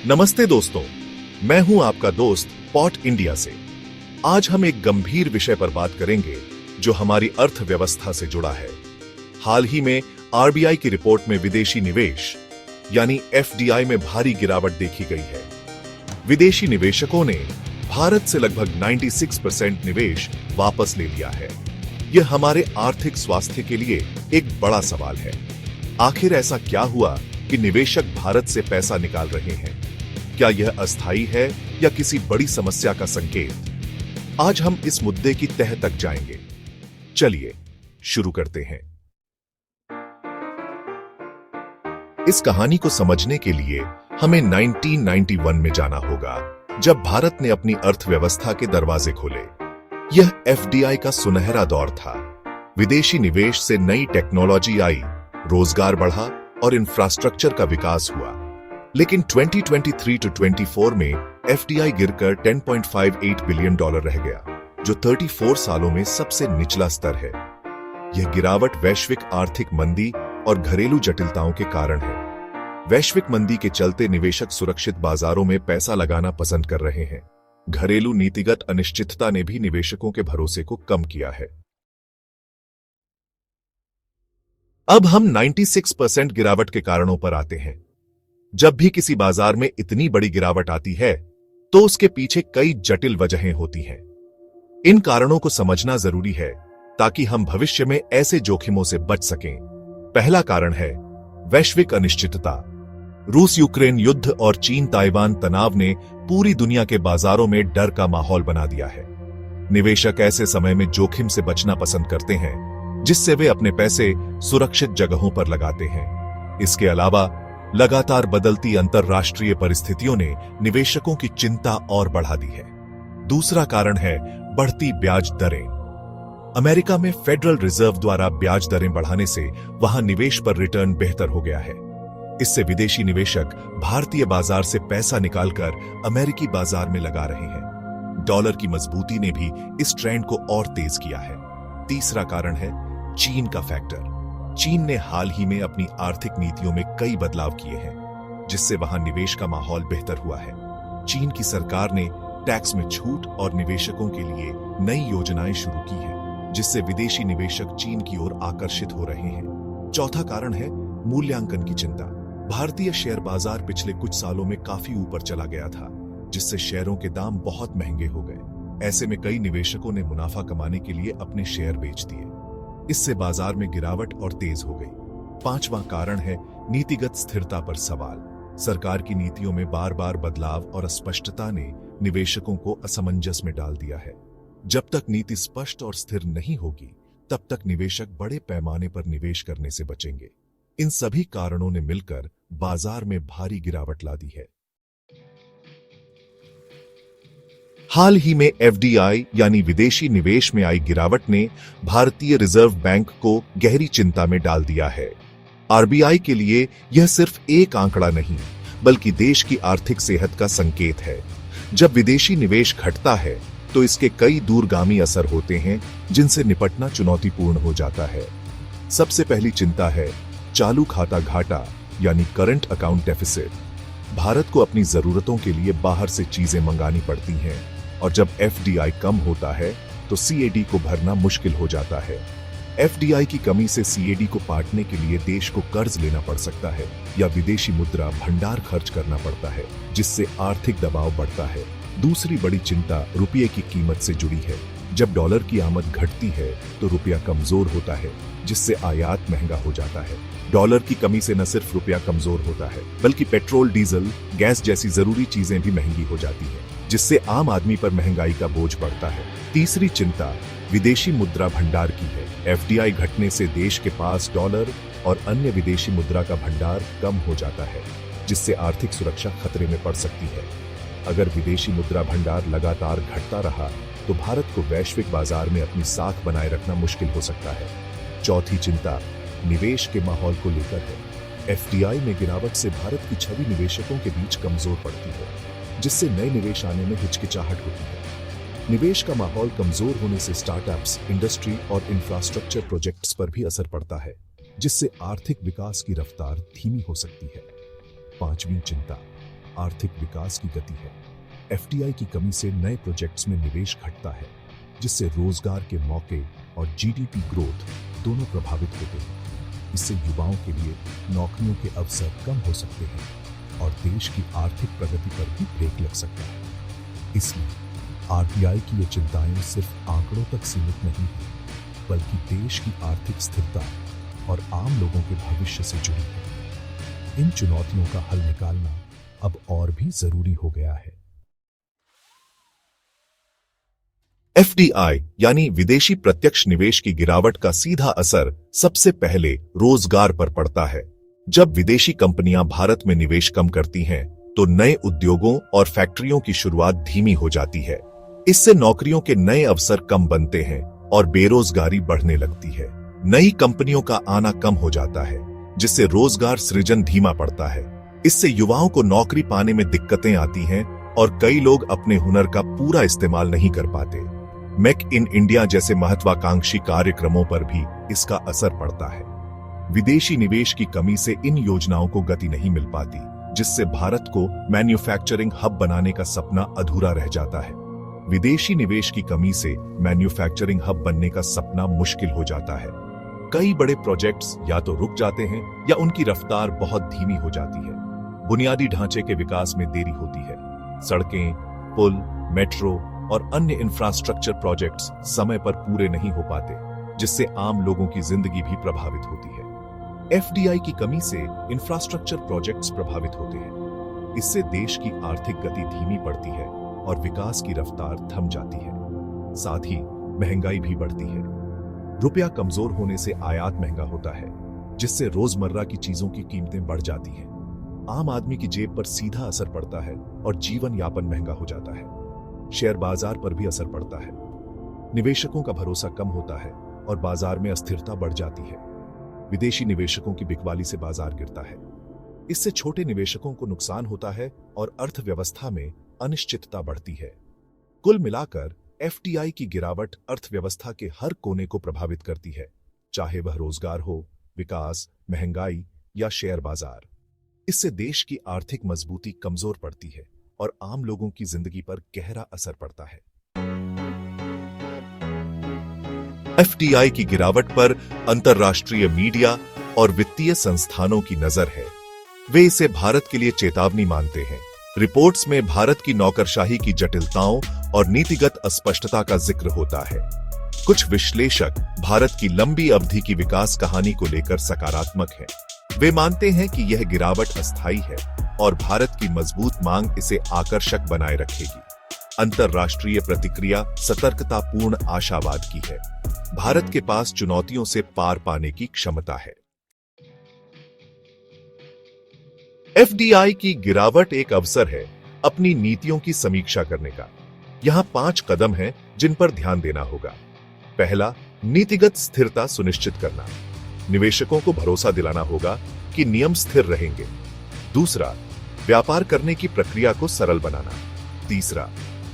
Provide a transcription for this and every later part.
नमस्ते दोस्तों, मैं हूं आपका दोस्त पॉट इंडिया से। आज हम एक गंभीर विषय पर बात करेंगे जो हमारी अर्थव्यवस्था से जुड़ा है। हाल ही में आरबीआई की रिपोर्ट में विदेशी निवेश यानी एफडीआई में भारी गिरावट देखी गई है। विदेशी निवेशकों ने भारत से लगभग 96% निवेश वापस ले लिया है। यह हमारे आर्थिक स्वास्थ्य के लिए एक बड़ा सवाल है। आखिर ऐसा क्या हुआ कि निवेशक भारत से पैसा निकाल रहे हैं? क्या यह अस्थायी है या किसी बड़ी समस्या का संकेत? आज हम इस मुद्दे की तह तक जाएंगे। चलिए शुरू करते हैं। इस कहानी को समझने के लिए हमें 1991 में जाना होगा, जब भारत ने अपनी अर्थव्यवस्था के दरवाजे खोले। यह एफडीआई का सुनहरा दौर था। विदेशी निवेश से नई टेक्नोलॉजी आई, रोजगार बढ़ा और इंफ्रास्ट्रक्चर का विकास हुआ। लेकिन 2023 to 24 में एफडीआई गिरकर $10.58 बिलियन रह गया, जो 34 सालों में सबसे निचला स्तर है। यह गिरावट वैश्विक आर्थिक मंदी और घरेलू जटिलताओं के कारण है। वैश्विक मंदी के चलते निवेशक सुरक्षित बाजारों में पैसा लगाना पसंद कर रहे हैं। घरेलू नीतिगत अनिश्चितता ने भी निवेशकों के भरोसे को कम किया है। अब हम 96% गिरावट के कारणों पर आते हैं। जब भी किसी बाजार में इतनी बड़ी गिरावट आती है, तो उसके पीछे कई जटिल वजहें होती हैं। इन कारणों को समझना जरूरी है ताकि हम भविष्य में ऐसे जोखिमों से बच सकें। पहला कारण है वैश्विक अनिश्चितता। रूस यूक्रेन युद्ध और चीन ताइवान तनाव ने पूरी दुनिया के बाजारों में डर का माहौल बना दिया है। निवेशक ऐसे समय में जोखिम से बचना पसंद करते हैं, जिससे वे अपने पैसे सुरक्षित जगहों पर लगाते हैं। इसके अलावा लगातार बदलती अंतर्राष्ट्रीय परिस्थितियों ने निवेशकों की चिंता और बढ़ा दी है। दूसरा कारण है बढ़ती ब्याज दरें। अमेरिका में फेडरल रिजर्व द्वारा ब्याज दरें बढ़ाने से वहां निवेश पर रिटर्न बेहतर हो गया है। इससे विदेशी निवेशक भारतीय बाजार से पैसा निकालकर अमेरिकी बाजार में लगा रहे हैं। डॉलर की मजबूती ने भी इस ट्रेंड को और तेज किया है। तीसरा कारण है चीन का फैक्टर। चीन ने हाल ही में अपनी आर्थिक नीतियों में कई बदलाव किए हैं, जिससे वहां निवेश का माहौल बेहतर हुआ है। चीन की सरकार ने टैक्स में छूट और निवेशकों के लिए नई योजनाएं शुरू की हैं, जिससे विदेशी निवेशक चीन की ओर आकर्षित हो रहे हैं। चौथा कारण है मूल्यांकन की चिंता। भारतीय शेयर बाजार पिछले कुछ सालों में काफी ऊपर चला गया था, जिससे शेयरों के दाम बहुत महंगे हो गए। ऐसे में कई निवेशकों ने मुनाफा कमाने के लिए अपने शेयर बेच दिए। इससे बाजार में गिरावट और तेज हो गई। पांचवां कारण है नीतिगत स्थिरता पर सवाल। सरकार की नीतियों में बार बार बदलाव और अस्पष्टता ने निवेशकों को असमंजस में डाल दिया है। जब तक नीति स्पष्ट और स्थिर नहीं होगी, तब तक निवेशक बड़े पैमाने पर निवेश करने से बचेंगे। इन सभी कारणों ने मिलकर बाजार में भारी गिरावट ला दी है। हाल ही में एफडीआई यानी विदेशी निवेश में आई गिरावट ने भारतीय रिजर्व बैंक को गहरी चिंता में डाल दिया है। आरबीआई के लिए यह सिर्फ एक आंकड़ा नहीं, बल्कि देश की आर्थिक सेहत का संकेत है। जब विदेशी निवेश घटता है, तो इसके कई दूरगामी असर होते हैं, जिनसे निपटना चुनौतीपूर्ण हो जाता है। सबसे पहली चिंता है चालू खाता घाटा यानी करंट अकाउंट डेफिसिट। भारत को अपनी जरूरतों के लिए बाहर से चीजें मंगानी पड़ती हैं, और जब एफडीआई कम होता है तो सीएडी को भरना मुश्किल हो जाता है। एफडीआई की कमी से सीएडी को पाटने के लिए देश को कर्ज लेना पड़ सकता है या विदेशी मुद्रा भंडार खर्च करना पड़ता है, जिससे आर्थिक दबाव बढ़ता है। दूसरी बड़ी चिंता रुपये की कीमत से जुड़ी है। जब डॉलर की आमद घटती है तो रुपया कमजोर होता है, जिससे आयात महंगा हो जाता है। डॉलर की कमी से न सिर्फ रुपया कमजोर होता है, बल्कि पेट्रोल, डीजल, गैस जैसी जरूरी चीजें भी महंगी हो जाती है, जिससे आम आदमी पर महंगाई का बोझ बढ़ता है। तीसरी चिंता विदेशी मुद्रा भंडार की है। एफडीआई घटने से देश के पास डॉलर और अन्य विदेशी मुद्रा का भंडार कम हो जाता है, जिससे आर्थिक सुरक्षा खतरे में पड़ सकती है। अगर विदेशी मुद्रा भंडार लगातार घटता रहा, तो भारत को वैश्विक बाजार में अपनी साख बनाए रखना मुश्किल हो सकता है। चौथी चिंता निवेश के माहौल को लेकर है। एफडीआई में गिरावट से भारत की छवि निवेशकों के बीच कमजोर पड़ती है, जिससे नए निवेश आने में हिचकिचाहट होती है। निवेश का माहौल कमजोर होने से स्टार्टअप्स, इंडस्ट्री और इंफ्रास्ट्रक्चर प्रोजेक्ट्स पर भी असर पड़ता है, जिससे आर्थिक विकास की रफ्तार धीमी हो सकती है। पांचवी चिंता आर्थिक विकास की गति है। एफडीआई की कमी से नए प्रोजेक्ट्स में निवेश घटता है, जिससे रोजगार के मौके और जीडीपी ग्रोथ दोनों प्रभावित होते हैं। इससे युवाओं के लिए नौकरियों के अवसर कम हो सकते हैं और देश की आर्थिक प्रगति पर भी ब्रेक लग सकता है। इसलिए आरबीआई की ये चिंताएं सिर्फ आंकड़ों तक सीमित नहीं है, बल्कि देश की आर्थिक स्थिरता और आम लोगों के भविष्य से जुड़ी है। इन चुनौतियों का हल निकालना अब और भी जरूरी हो गया है। एफडीआई यानी विदेशी प्रत्यक्ष निवेश की गिरावट का सीधा असर सबसे पहले रोजगार पर पड़ता है। जब विदेशी कंपनियां भारत में निवेश कम करती हैं, तो नए उद्योगों और फैक्ट्रियों की शुरुआत धीमी हो जाती है। इससे नौकरियों के नए अवसर कम बनते हैं और बेरोजगारी बढ़ने लगती है। नई कंपनियों का आना कम हो जाता है, जिससे रोजगार सृजन धीमा पड़ता है। इससे युवाओं को नौकरी पाने में दिक्कतें आती हैं और कई लोग अपने हुनर का पूरा इस्तेमाल नहीं कर पाते। मेक इन इंडिया जैसे महत्वाकांक्षी कार्यक्रमों पर भी इसका असर पड़ता है। विदेशी निवेश की कमी से इन योजनाओं को गति नहीं मिल पाती, जिससे भारत को मैन्युफैक्चरिंग हब बनाने का सपना अधूरा रह जाता है। विदेशी निवेश की कमी से मैन्युफैक्चरिंग हब बनने का सपना मुश्किल हो जाता है। कई बड़े प्रोजेक्ट्स या तो रुक जाते हैं या उनकी रफ्तार बहुत धीमी हो जाती है। बुनियादी ढांचे के विकास में देरी होती है। सड़कें, पुल, मेट्रो और अन्य इंफ्रास्ट्रक्चर प्रोजेक्ट्स समय पर पूरे नहीं हो पाते, जिससे आम लोगों की जिंदगी भी प्रभावित होती है। एफडीआई की कमी से इंफ्रास्ट्रक्चर प्रोजेक्ट्स प्रभावित होते हैं। इससे देश की आर्थिक गति धीमी पड़ती है और विकास की रफ्तार थम जाती है। साथ ही महंगाई भी बढ़ती है। रुपया कमजोर होने से आयात महंगा होता है, जिससे रोजमर्रा की चीजों की कीमतें बढ़ जाती हैं। आम आदमी की जेब पर सीधा असर पड़ता है और जीवन यापन महंगा हो जाता है। शेयर बाजार पर भी असर पड़ता है। निवेशकों का भरोसा कम होता है और बाजार में अस्थिरता बढ़ जाती है। विदेशी निवेशकों की बिकवाली से बाजार गिरता है। इससे छोटे निवेशकों को नुकसान होता है और अर्थव्यवस्था में अनिश्चितता बढ़ती है। कुल मिलाकर एफडीआई की गिरावट अर्थव्यवस्था के हर कोने को प्रभावित करती है, चाहे वह रोजगार हो, विकास, महंगाई या शेयर बाजार। इससे देश की आर्थिक मजबूती कमजोर पड़ती है और आम लोगों की जिंदगी पर गहरा असर पड़ता है। एफडीआई की गिरावट पर अंतर्राष्ट्रीय मीडिया और वित्तीय संस्थानों की नजर है। वे इसे भारत के लिए चेतावनी मानते हैं। रिपोर्ट्स में भारत की नौकरशाही की जटिलताओं और नीतिगत अस्पष्टता का जिक्र होता है। कुछ विश्लेषक भारत की लंबी अवधि की विकास कहानी को लेकर सकारात्मक हैं। वे मानते हैं कि यह गिरावट अस्थायी है और भारत की मजबूत मांग इसे आकर्षक बनाए रखेगी। अंतर्राष्ट्रीय प्रतिक्रिया सतर्कतापूर्ण आशावाद की है। भारत के पास चुनौतियों से पार पाने की क्षमता है। एफडीआई की गिरावट एक अवसर है अपनी नीतियों की समीक्षा करने का। यहां 5 कदम हैं जिन पर ध्यान देना होगा। पहला, नीतिगत स्थिरता सुनिश्चित करना। निवेशकों को भरोसा दिलाना होगा कि नियम स्थिर रहेंगे। दूसरा, व्यापार करने की प्रक्रिया को सरल बनाना। तीसरा,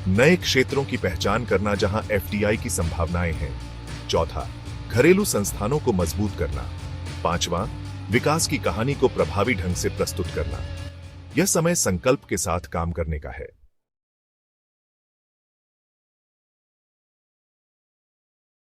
नए क्षेत्रों की पहचान करना जहां एफडीआई की संभावनाएं हैं। चौथा, घरेलू संस्थानों को मजबूत करना। पांचवां, विकास की कहानी को प्रभावी ढंग से प्रस्तुत करना। यह समय संकल्प के साथ काम करने का है।